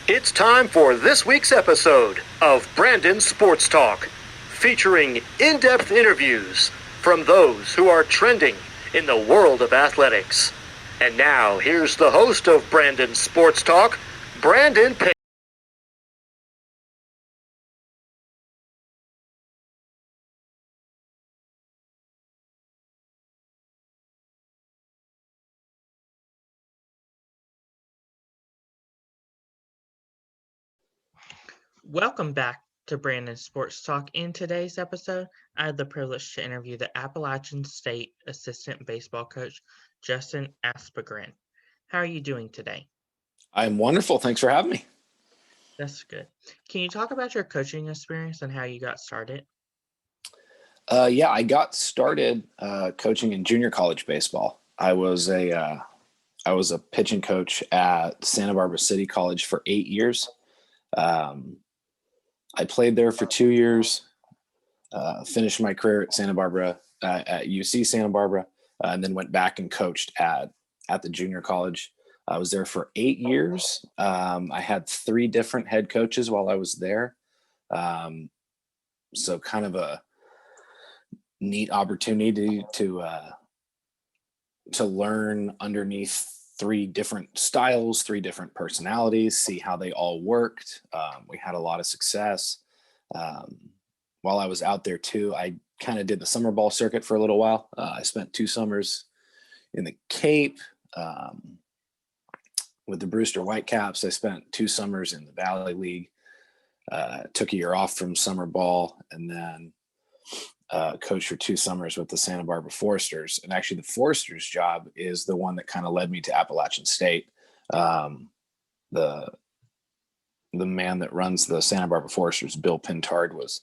It's time for this week's episode of Brandon Sports Talk, featuring in-depth interviews from those who are trending in the world of athletics. And now, here's the host of Brandon Sports Talk, Brandon Payne. Welcome back to Brandon Sports Talk. In today's episode, I had the privilege to interview the Appalachian State assistant baseball coach, Justin Aspengreen. How are you doing today? I'm wonderful. Thanks for having me. That's good. Can you talk about your coaching experience and how you got started? I got started coaching in junior college baseball. I was a pitching coach at Santa Barabra City College for 8 years. I played there for 2 years, finished my career at Santa Barbara, at UC Santa Barbara, and then went back and coached at the junior college. I was there for 8 years. I had 3 different head coaches while I was there. So kind of a neat opportunity to learn underneath 3 different styles, 3 different personalities, see how they all worked. We had a lot of success. While I was out there too, I kind of did the summer ball circuit for a little while. I spent 2 summers in the Cape with the Brewster Whitecaps. I spent 2 summers in the Valley League. Took a year off from summer ball, and then coached for 2 summers with the Santa Barbara Foresters. And actually the Foresters job is the one that kind of led me to Appalachian State. The man that runs the Santa Barbara Foresters, Bill Pintard, was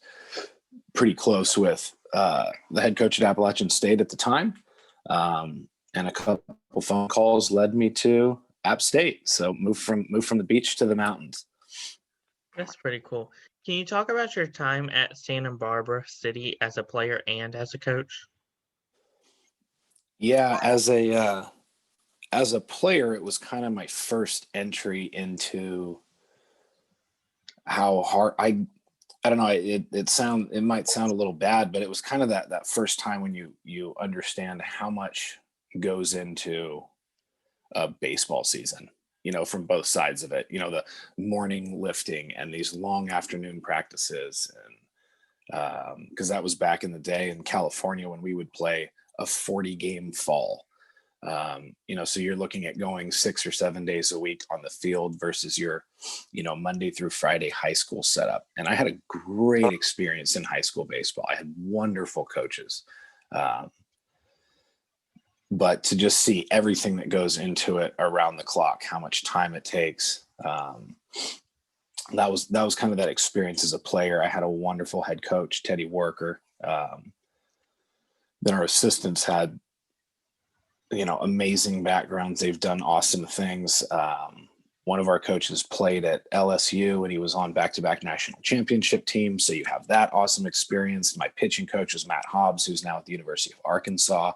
pretty close with the head coach at Appalachian State at the time. And a couple phone calls led me to App State. So moved from the beach to the mountains. That's pretty cool. Can you talk about your time at Santa Barbara City as a player and as a coach? Yeah, as a player, it was kind of my first entry into how hard I don't know. It might sound a little bad, but it was kind of that first time when you understand how much goes into a baseball season, from both sides of it, the morning lifting and these long afternoon practices. And because that was back in the day in California when we would play a 40-game fall. So you're looking at going 6 or 7 days a week on the field versus your, Monday through Friday high school setup. And I had a great experience in high school baseball. I had wonderful coaches. But to just see everything that goes into it around the clock, how much time it takes, that was kind of that experience as a player. I had a wonderful head coach, Teddy Worker. Then our assistants had, amazing backgrounds. They've done awesome things. One of our coaches played at LSU and he was on back-to-back national championship teams. So you have that awesome experience. My pitching coach was Matt Hobbs, who's now at the University of Arkansas.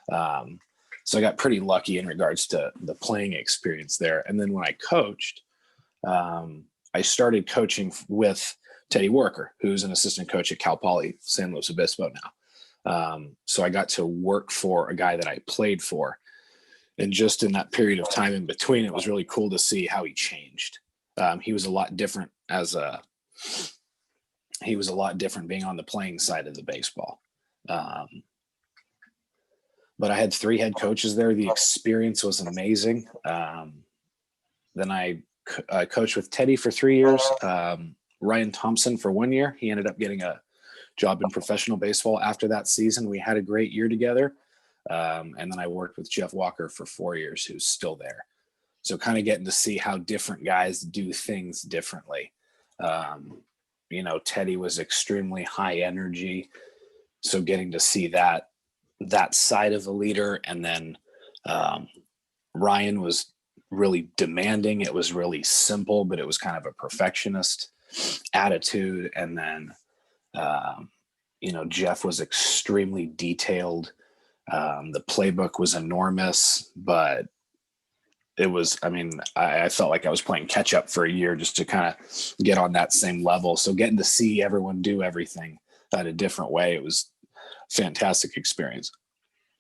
So I got pretty lucky in regards to the playing experience there. And then when I coached, I started coaching with Teddy Worker, who's an assistant coach at Cal Poly San Luis Obispo now. So I got to work for a guy that I played for. And just in that period of time in between, it was really cool to see how he changed. He was a lot different being on the playing side of the baseball. But I had 3 head coaches there. The experience was amazing. Then I coached with Teddy for 3 years. Ryan Thompson for 1 year. He ended up getting a job in professional baseball after that season. We had a great year together. And then I worked with Jeff Walker for 4 years, who's still there. So kind of getting to see how different guys do things differently. Teddy was extremely high energy. So getting to see that side of a leader. And then Ryan was really demanding. It was really simple, but it was kind of a perfectionist attitude. And then, Jeff was extremely detailed. The playbook was enormous, but I mean, I felt like I was playing catch up for a year just to kind of get on that same level. So getting to see everyone do everything in a different way, it was a fantastic experience.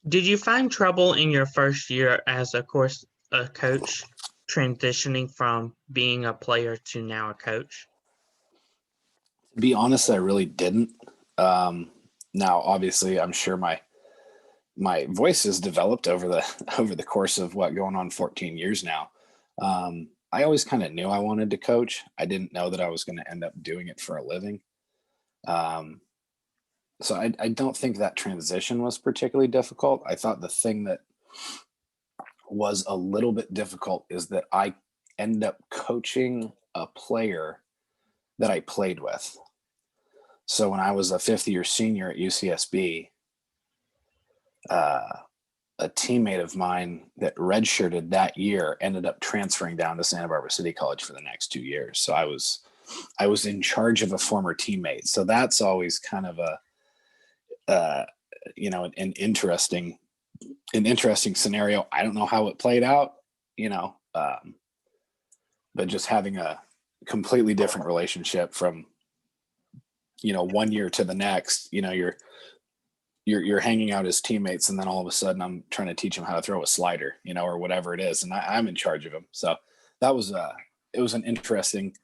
Did you find trouble in your first year as a coach transitioning from being a player to now a coach? To be honest, I really didn't. Now, obviously, I'm sure my voice has developed over the course of going on 14 years now. I always kind of knew I wanted to coach. I didn't know that I was going to end up doing it for a living. So I don't think that transition was particularly difficult. I thought the thing that was a little bit difficult is that I end up coaching a player that I played with. So when I was a fifth year senior at UCSB, a teammate of mine that redshirted that year ended up transferring down to Santa Barabra City College for the next 2 years. So I was in charge of a former teammate. So that's always kind of an interesting scenario. I don't know how it played out, but just having a completely different relationship from 1 year to the next. You're hanging out as teammates, and then all of a sudden I'm trying to teach them how to throw a slider, or whatever it is, and I'm in charge of them. So that was it was an interesting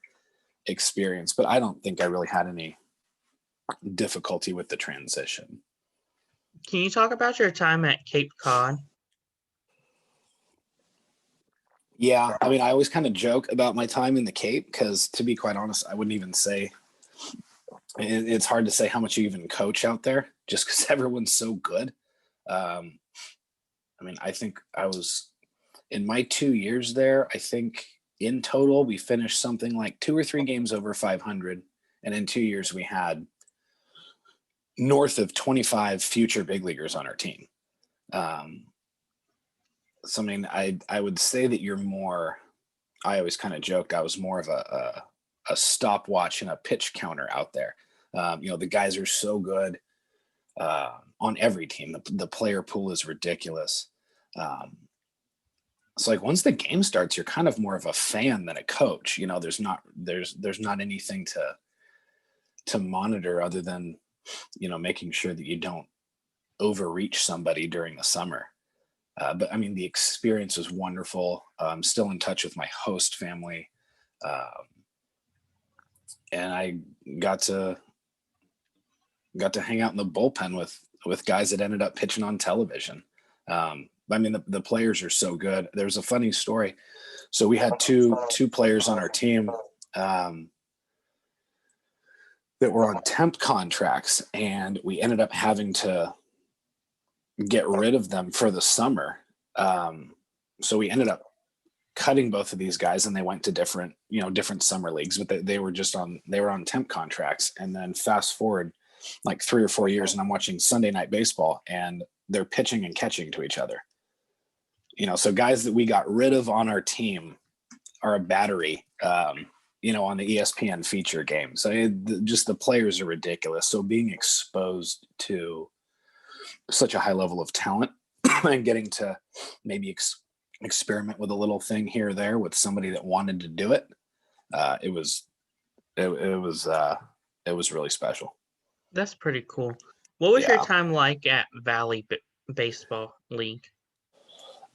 experience, but I don't think I really had any difficulty with the transition. Can you talk about your time at Cape Cod? Yeah, I mean, I always kind of joke about my time in the Cape because, to be quite honest, I wouldn't even say it's hard to say how much you even coach out there just because everyone's so good. I mean, I think I was in my 2 years there, I think in total we finished something like 2 or 3 games over 500. And in 2 years we had north of 25 future big leaguers on our team. So, I mean, I would say that I always kind of joked I was more of a stopwatch and a pitch counter out there. The guys are so good on every team. The player pool is ridiculous. So like once the game starts, you're kind of more of a fan than a coach. There's not anything to monitor other than, making sure that you don't overreach somebody during the summer. But I mean, the experience was wonderful. I'm still in touch with my host family. And I got to hang out in the bullpen with guys that ended up pitching on television. I mean, the players are so good. There's a funny story. So we had two players on our team that were on temp contracts, and we ended up having to get rid of them for the summer. So we ended up cutting both of these guys, and they went to different summer leagues, but they were on temp contracts. And then fast forward like 3 or 4 years, and I'm watching Sunday Night Baseball, and they're pitching and catching to each other. So guys that we got rid of on our team are a battery, on the ESPN feature game. So just the players are ridiculous. So being exposed to such a high level of talent and getting to maybe experiment with a little thing here or there with somebody that wanted to do it, it was really special. That's pretty cool. What was your Yeah. time like at Valley Baseball League?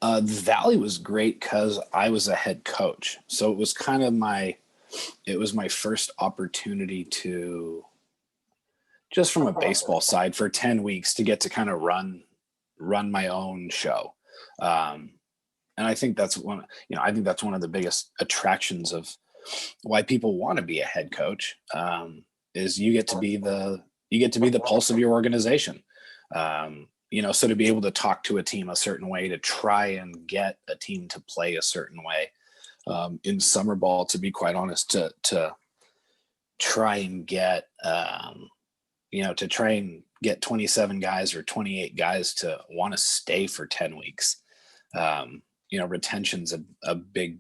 The Valley was great because I was a head coach. So it was kind of my first opportunity to, just from a baseball side, for 10 weeks to get to kind of run my own show. And I think that's one of the biggest attractions of why people want to be a head coach, is you get to be the pulse of your organization. So to be able to talk to a team a certain way, to try and get a team to play a certain way, in summer ball, to be quite honest, to try and get, 27 guys or 28 guys to want to stay for 10 weeks. Retention's a big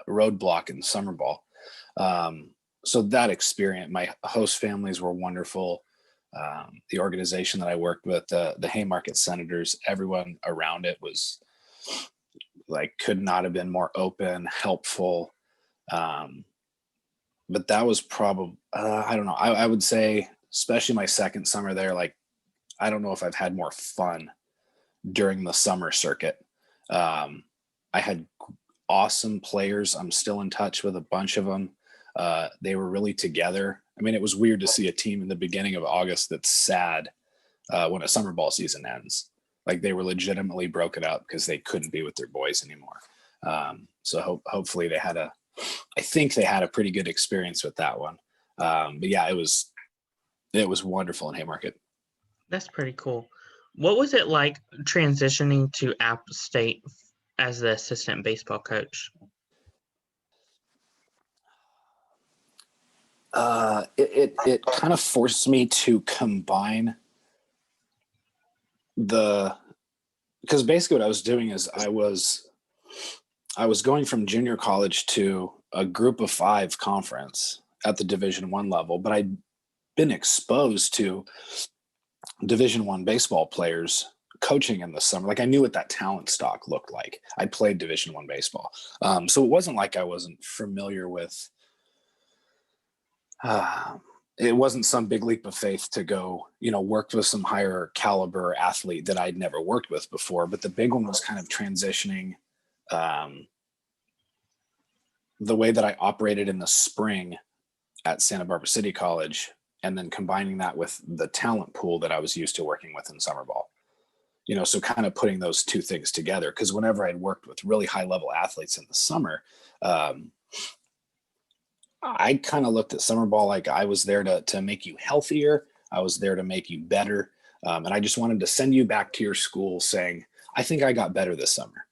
roadblock in summer ball. So that experience, my host families were wonderful. The organization that I worked with, the Haymarket Senators, everyone around it was like could not have been more open, helpful. But that was probably, I don't know. I would say, especially my second summer there, like, I don't know if I've had more fun during the summer circuit. I had awesome players. I'm still in touch with a bunch of them. They were really together. I mean, it was weird to see a team in the beginning of August that's sad when a summer ball season ends. Like, they were legitimately broken up because they couldn't be with their boys anymore. Hopefully I think they had a pretty good experience with that one. But yeah, it was wonderful in Haymarket. That's pretty cool. What was it like transitioning to App State as the assistant baseball coach? It kind of forced me to combine because basically what I was doing is I was going from junior college to a group of 5 conference at the Division I level, but I'd been exposed to Division I baseball players coaching in the summer. Like, I knew what that talent stock looked like. I played Division I baseball. So it wasn't like I wasn't familiar with, it wasn't some big leap of faith to go, work with some higher caliber athlete that I'd never worked with before. But the big one was kind of transitioning the way that I operated in the spring at Santa Barbara City College, and then combining that with the talent pool that I was used to working with in summer ball. So kind of putting those two things together, because whenever I'd worked with really high level athletes in the summer, I kind of looked at summer ball like I was there to make you healthier. I was there to make you better. And I just wanted to send you back to your school saying, I think I got better this summer.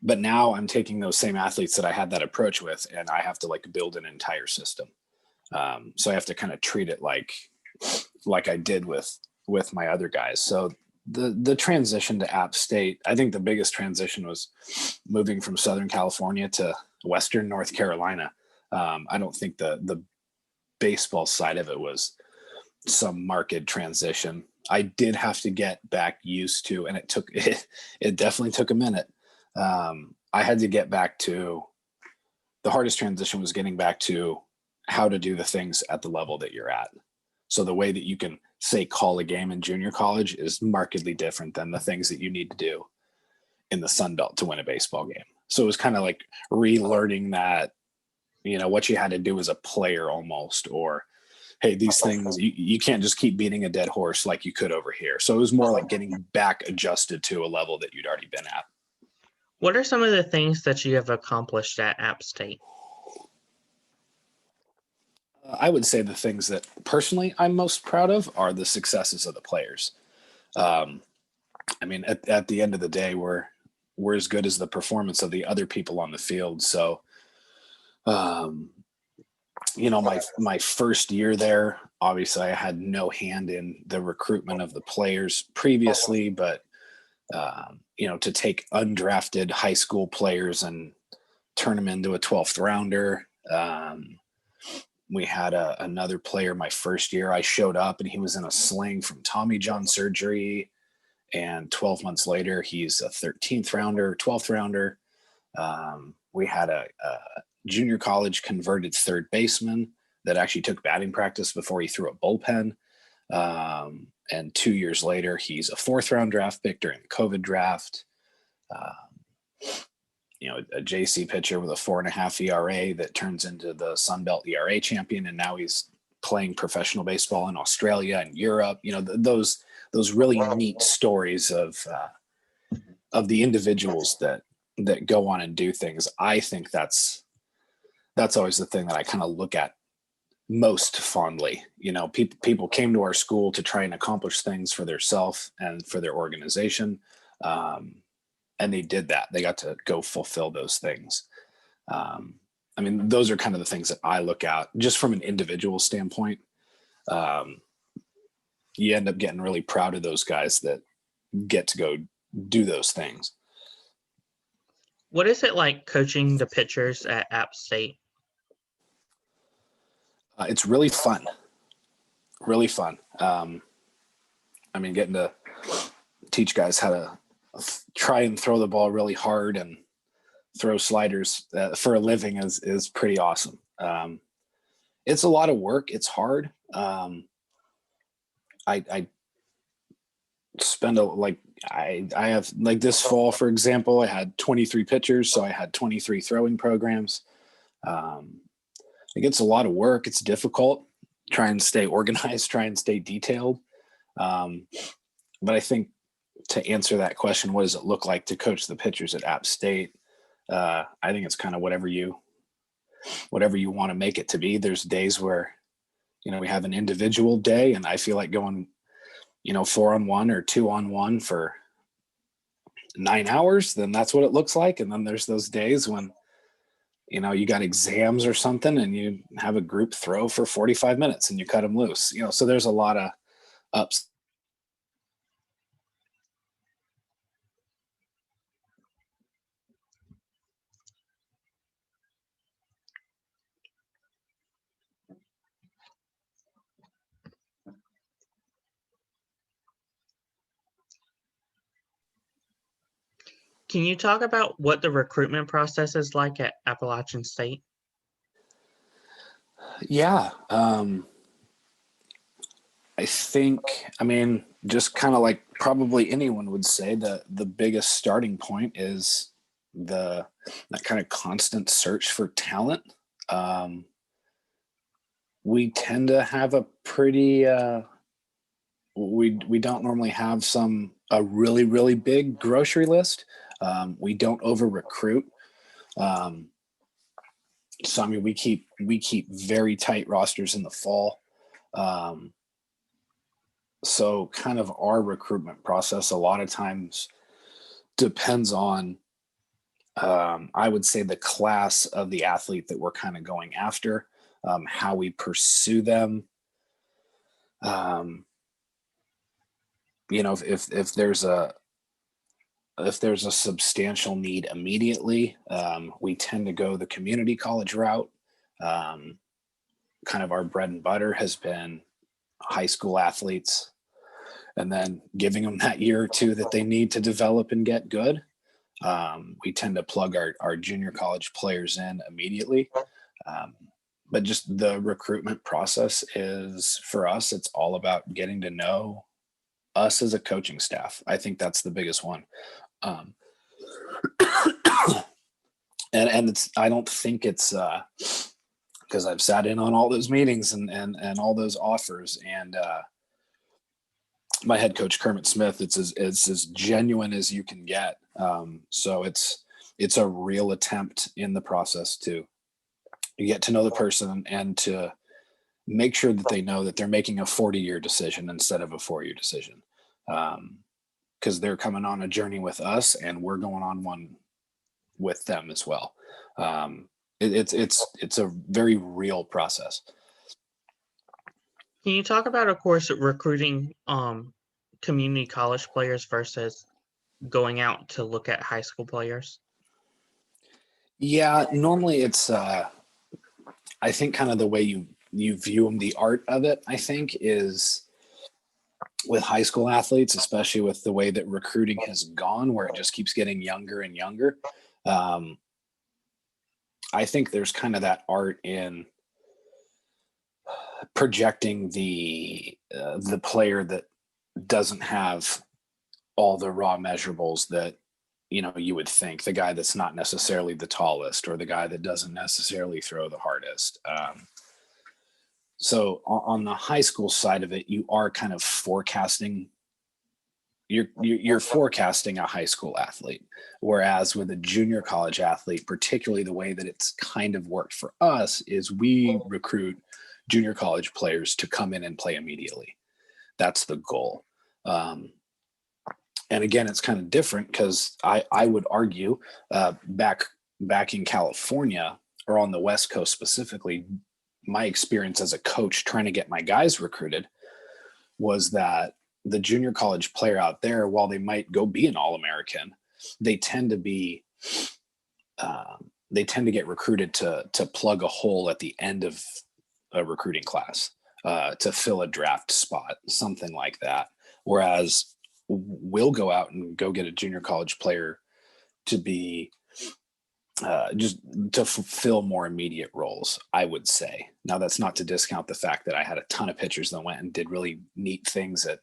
But now I'm taking those same athletes that I had that approach with, and I have to build an entire system. So I have to kind of treat it like I did with my other guys. So the transition to App State, I think the biggest transition was moving from Southern California to Western North Carolina. I don't think the baseball side of it was some marked transition. I did have to get back used to, and it definitely took a minute. I had to get back to, the hardest transition was getting back to how to do the things at the level that you're at. So the way that you can, say, call a game in junior college is markedly different than the things that you need to do in the Sun Belt to win a baseball game. So it was kind of like relearning that, what you had to do as a player almost, or, hey, these things, you can't just keep beating a dead horse like you could over here. So it was more like getting back adjusted to a level that you'd already been at. What are some of the things that you have accomplished at App State? I would say the things that personally I'm most proud of are the successes of the players. I mean, at the end of the day, we're as good as the performance of the other people on the field. So, my first year there, obviously I had no hand in the recruitment of the players previously, but to take undrafted high school players and turn them into a 12th rounder. We had another player my first year. I showed up and he was in a sling from Tommy John surgery. And 12 months later, he's a 13th rounder, 12th rounder. We had a junior college converted third baseman that actually took batting practice before he threw a bullpen. And 2 years later, he's a 4th round draft pick during the COVID draft. A JC pitcher with a 4.5 ERA that turns into the Sun Belt ERA champion. And now he's playing professional baseball in Australia and Europe. Those really neat stories of the individuals that go on and do things. I think that's always the thing that I kind of look at most fondly. People came to our school to try and accomplish things for themselves and for their organization. And they did that. They got to go fulfill those things. Those are kind of the things that I look at just from an individual standpoint. You end up getting really proud of those guys that get to go do those things. What is it like coaching the pitchers at App State? It's really fun. Really fun. Getting to teach guys how try and throw the ball really hard and throw sliders for a living is pretty awesome. It's a lot of work. It's hard. I spend I have, like, this fall, for example, I had 23 pitchers, so I had 23 throwing programs. It gets a lot of work. It's difficult. Try and stay organized, try and stay detailed. But I think, to answer that question, what does it look like to coach the pitchers at App State? I think it's kind of whatever you want to make it to be. There's days where, we have an individual day and I feel like going, 4-on-1 or 2-on-1 for 9 hours, then that's what it looks like. And then there's those days when, you got exams or something and you have a group throw for 45 minutes and you cut them loose, so there's a lot of ups. Can you talk about what the recruitment process is like at Appalachian State? Yeah. I think, just kind of like probably anyone would say, the biggest starting point is that kind of constant search for talent. We tend to have a pretty, we don't normally have a really, really big grocery list. We don't over recruit. So, we keep very tight rosters in the fall. So kind of our recruitment process a lot of times depends on, I would say, the class of the athlete that we're kind of going after, how we pursue them. If there's a substantial need immediately, we tend to go the community college route. Kind of our bread and butter has been high school athletes, and then giving them that year or two that they need to develop and get good. We tend to plug our junior college players in immediately. But just the recruitment process is, for us, it's all about getting to know us as a coaching staff. I think that's the biggest one. And it's, I don't think it's, because I've sat in on all those meetings and all those offers, and my head coach Kermit Smith, it's as genuine as you can get. So it's a real attempt in the process to get to know the person and to make sure that they know that they're making a 40-year decision instead of a 4-year decision, because they're coming on a journey with us and we're going on one with them as well. It's a very real process. Can you talk about, of course, recruiting community college players versus going out to look at high school players? Yeah, normally it's, I think kind of the way you view them, the art of it, I think, is with high school athletes, especially with the way that recruiting has gone, where it just keeps getting younger and younger. I think there's kind of that art in projecting the player that doesn't have all the raw measurables that, you would think, the guy that's not necessarily the tallest or the guy that doesn't necessarily throw the hardest. So on the high school side of it, you are kind of forecasting. You're forecasting a high school athlete, whereas with a junior college athlete, particularly the way that it's kind of worked for us, is we recruit junior college players to come in and play immediately. That's the goal. And again, it's kind of different because I would argue back in California, or on the West Coast specifically, my experience as a coach trying to get my guys recruited was that the junior college player out there, while they might go be an All-American, they tend to get recruited to plug a hole at the end of a recruiting class, to fill a draft spot, something like that. Whereas will go out and go get a junior college player to be just to fulfill more immediate roles, I would say. Now, that's not to discount the fact that I had a ton of pitchers that went and did really neat things at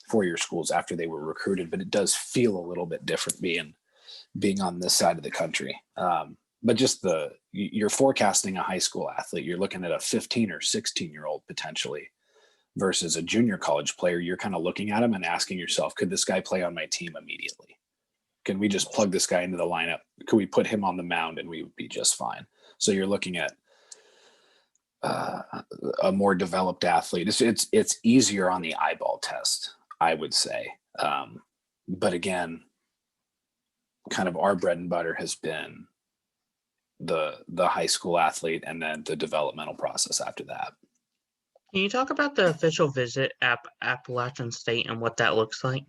four-year schools after they were recruited, but it does feel a little bit different being on this side of the country. But just you're forecasting a high school athlete, you're looking at a 15 or 16-year-old potentially versus a junior college player. You're kind of looking at him and asking yourself, could this guy play on my team immediately? Can we just plug this guy into the lineup? Could we put him on the mound and we would be just fine? So you're looking at a more developed athlete. It's easier on the eyeball test, I would say. But again, kind of our bread and butter has been the high school athlete and then the developmental process after that. Can you talk about the official visit at Appalachian State and what that looks like?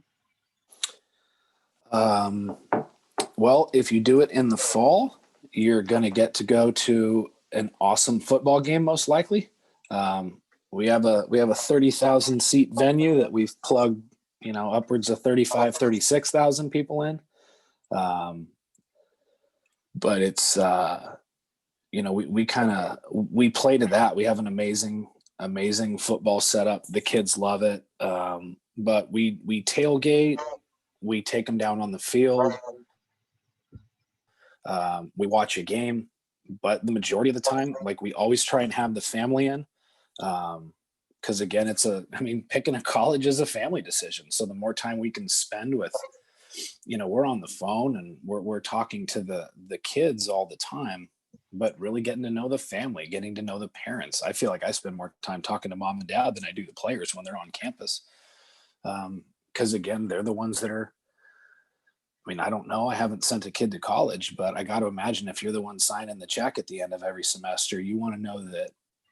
Well, if you do it in the fall, you're going to get to go to an awesome football game, most likely. We have a 30,000 seat venue that we've plugged, upwards of 35, 36,000 people in. But it's, we play to that. We have an amazing football setup. The kids love it. But we tailgate, we take them down on the field. We watch a game, but the majority of the time, we always try and have the family in. Cause again, picking a college is a family decision. So the more time we can spend with, we're on the phone and we're talking to the kids all the time, but really getting to know the family, getting to know the parents. I feel like I spend more time talking to mom and dad than I do the players when they're on campus. Cause again, they're the ones that are, I don't know. I haven't sent a kid to college, but I got to imagine if you're the one signing the check at the end of every semester, you want to know that,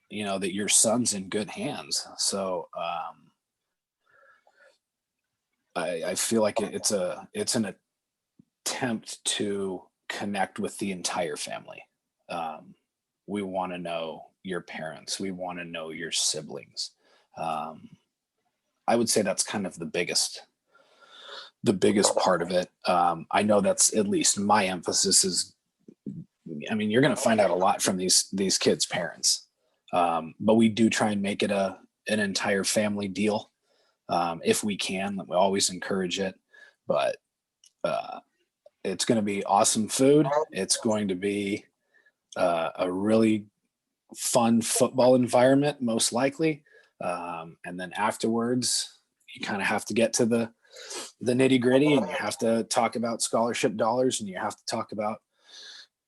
that your son's in good hands. So, I feel like it's an attempt to connect with the entire family. We want to know your parents. We want to know your siblings. I would say that's kind of the biggest part of it. I know that's at least my emphasis is, you're going to find out a lot from these kids' parents. But we do try and make it an entire family deal. If we can, we always encourage it, but it's going to be awesome food. It's going to be a really fun football environment, most likely. And then afterwards, you kind of have to get to the nitty gritty, and you have to talk about scholarship dollars, and you have to talk about,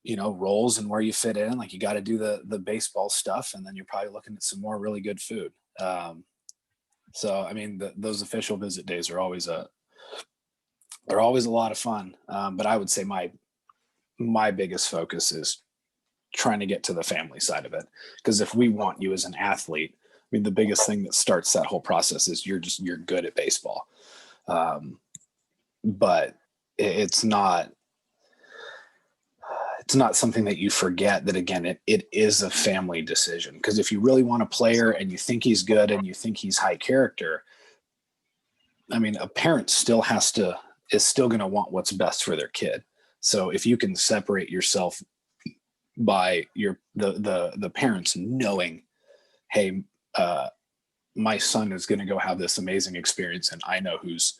roles and where you fit in. You got to do the baseball stuff, and then you're probably looking at some more really good food. So, those official visit days are always a lot of fun. But I would say my biggest focus is trying to get to the family side of it. Because if we want you as an athlete, the biggest thing that starts that whole process is you're good at baseball. But it's not something that you forget that, again, it is a family decision. Because if you really want a player and you think he's good and you think he's high character, a parent is still going to want what's best for their kid. So if you can separate yourself by the parents knowing, hey, my son is going to go have this amazing experience, and I know who's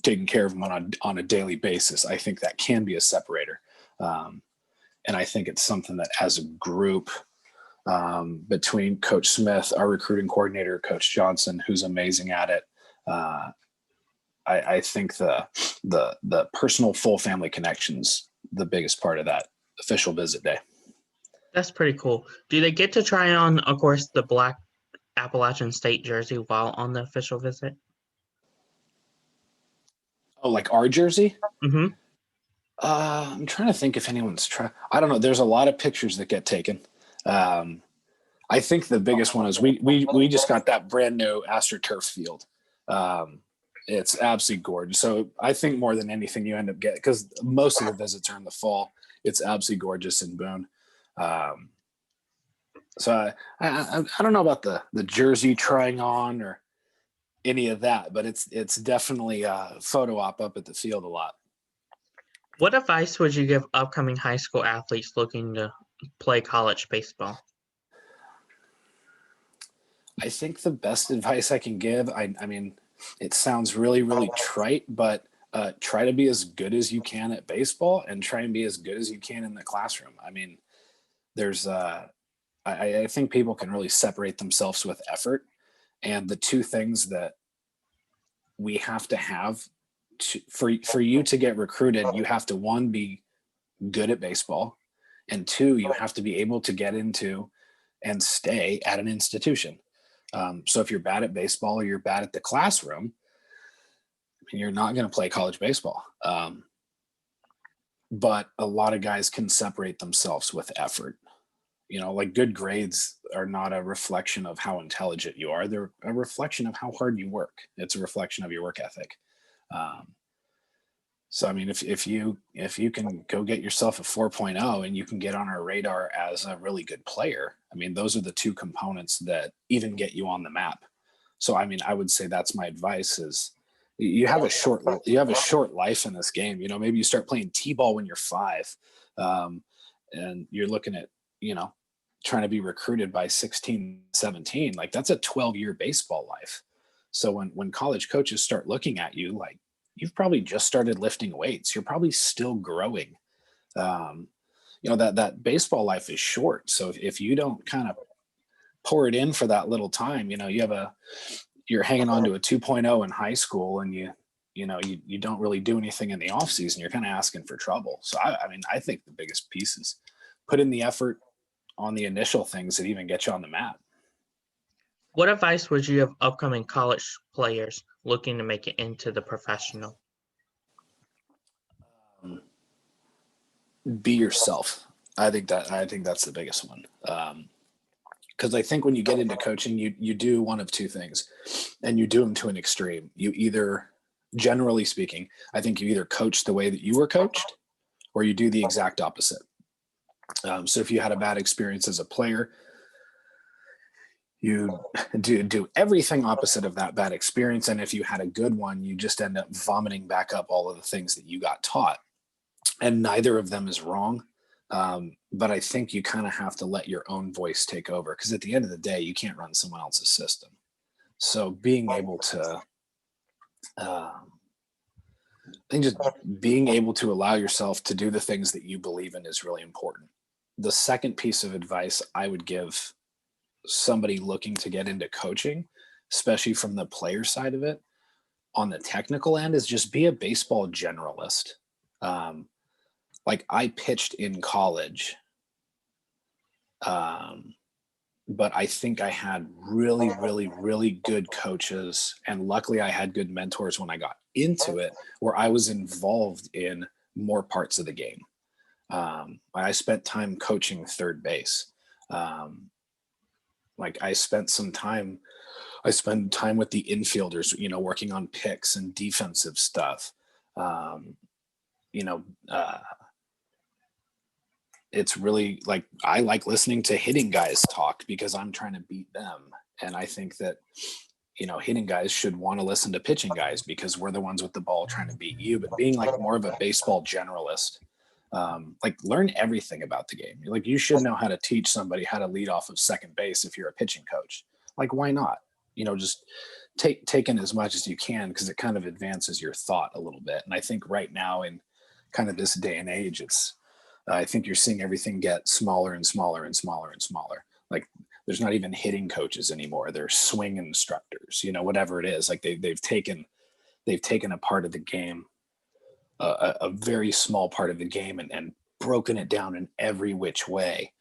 taking care of him on a daily basis, I think that can be a separator. And I think it's something that as a group, between Coach Smith, our recruiting coordinator, Coach Johnson, who's amazing at it, I think the personal full family connection's the biggest part of that official visit day. That's pretty cool. Do they get to try on, of course, the black Appalachian State jersey while on the official visit? Oh, like our jersey? Mm-hmm. I'm trying to think if anyone's tried. I don't know. There's a lot of pictures that get taken. I think the biggest one is we just got that brand new AstroTurf field. It's absolutely gorgeous. So I think more than anything you end up getting, because most of the visits are in the fall, it's absolutely gorgeous in Boone. So I don't know about the jersey trying on, or any of that, but it's definitely a photo op up at the field a lot. What advice would you give upcoming high school athletes looking to play college baseball? I think the best advice I can give, I mean, it sounds really, really trite, but try to be as good as you can at baseball and try and be as good as you can in the classroom. I mean, there's, I think people can really separate themselves with effort. And the two things that we have to have for you to get recruited, you have to, one, be good at baseball, and two, you have to be able to get into and stay at an institution. So if you're bad at baseball or you're bad at the classroom, you're not going to play college baseball. But a lot of guys can separate themselves with effort. You know, like good grades are not a reflection of how intelligent you are. They're a reflection of how hard you work. It's a reflection of your work ethic. So, I mean, if you can go get yourself a 4.0 and you can get on our radar as a really good player, I mean, those are the two components that even get you on the map. So, I mean, I would say that's my advice is you have a short life in this game. You know, maybe you start playing T-ball when you're 5, and you're looking at, you know, trying to be recruited by 16, 17, like that's a 12-year baseball life. So when college coaches start looking at you, like you've probably just started lifting weights, you're probably still growing. You know, that baseball life is short. So if you don't kind of pour it in for that little time, you know, you're hanging on to a 2.0 in high school and you don't really do anything in the off season, you're kind of asking for trouble. So I mean, I think the biggest piece is put in the effort on the initial things that even get you on the map. What advice would you give upcoming college players looking to make it into the professional? Be yourself. I think that's the biggest one. Because I think when you get into coaching, you do one of two things, and you do them to an extreme. You either, generally speaking, I think you either coach the way that you were coached, or you do the exact opposite. So if you had a bad experience as a player, you do everything opposite of that bad experience. And if you had a good one, you just end up vomiting back up all of the things that you got taught. And neither of them is wrong. But I think you kind of have to let your own voice take over, because at the end of the day, you can't run someone else's system. So being able to, I think just being able to allow yourself to do the things that you believe in is really important. The second piece of advice I would give somebody looking to get into coaching, especially from the player side of it, on the technical end, is just be a baseball generalist. Like I pitched in college, but I think I had really, really, really good coaches. And luckily I had good mentors when I got into it, where I was involved in more parts of the game. I spent time coaching third base. Like I spent time with the infielders, you know, working on picks and defensive stuff. It's really like, I like listening to hitting guys talk because I'm trying to beat them. And I think that, you know, hitting guys should want to listen to pitching guys because we're the ones with the ball trying to beat you. But being like more of a baseball generalist, like learn everything about the game. Like you should know how to teach somebody how to lead off of second base if you're a pitching coach. Like, why not? You know, just take in as much as you can, because it kind of advances your thought a little bit. And I think right now in kind of this day and age, I think you're seeing everything get smaller and smaller and smaller and smaller. Like there's not even hitting coaches anymore. They're swing instructors, you know, whatever it is. Like they've taken a part of the game, a very small part of the game, and broken it down in every which way.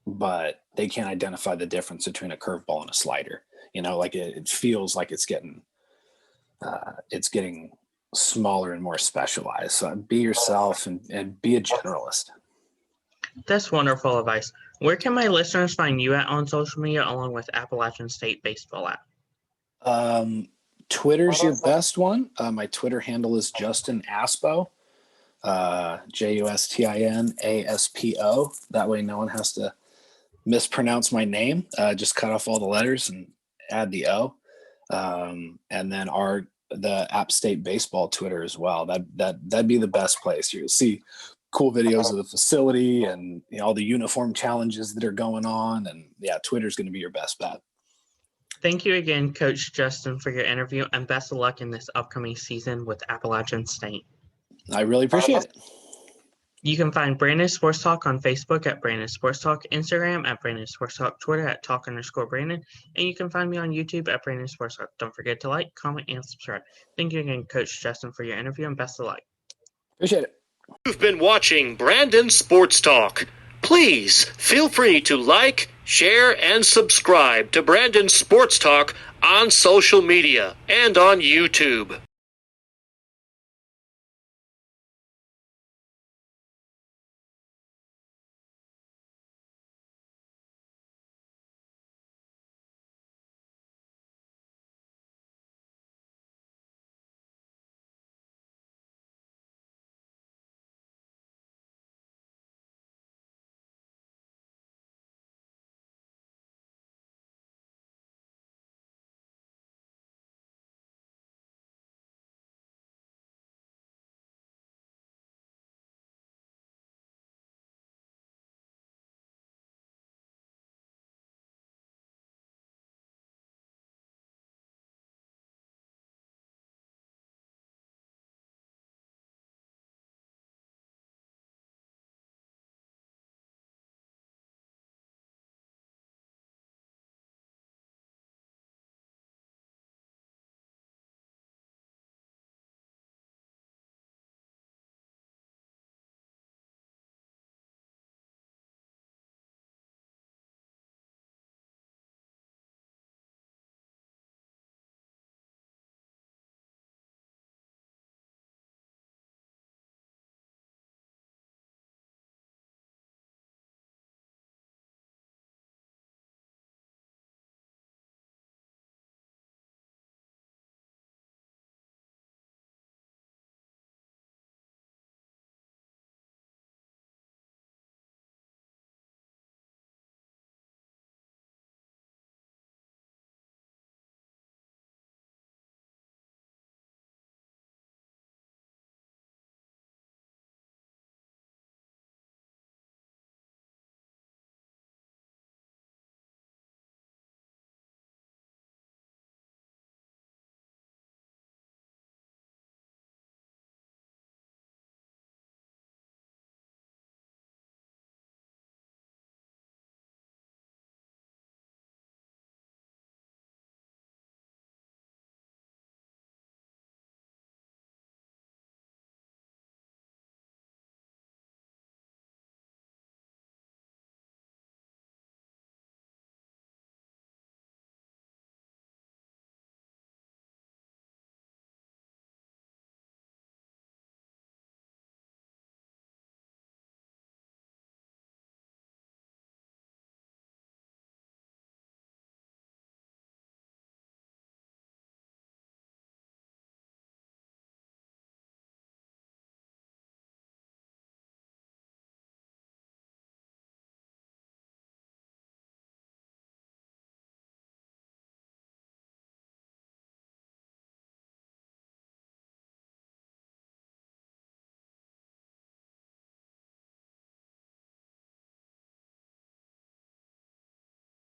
But they can't identify the difference between a curveball and a slider. You know, like it feels like it's getting smaller and more specialized. So be yourself and be a generalist. That's wonderful advice. Where can my listeners find you at on social media along with Appalachian State Baseball app? Twitter's your best one. My Twitter handle is Justin Aspo, JustinAspo. That way no one has to mispronounce my name. Just cut off all the letters and add the O. And then the App State baseball Twitter as well. That'd be the best place. You'll see cool videos of the facility and all the uniform challenges that are going on. And yeah, Twitter's going to be your best bet. Thank you again, Coach Justin, for your interview, and best of luck in this upcoming season with Appalachian State. I really appreciate it. You can find Brandon Sports Talk on Facebook at Brandon Sports Talk, Instagram at Brandon Sports Talk, Twitter at Talk_Brandon, and you can find me on YouTube at Brandon Sports Talk. Don't forget to like, comment, and subscribe. Thank you again, Coach Justin, for your interview, and best of luck. Appreciate it. You've been watching Brandon Sports Talk. Please feel free to like, share, and subscribe to Brandon Sports Talk on social media and on YouTube.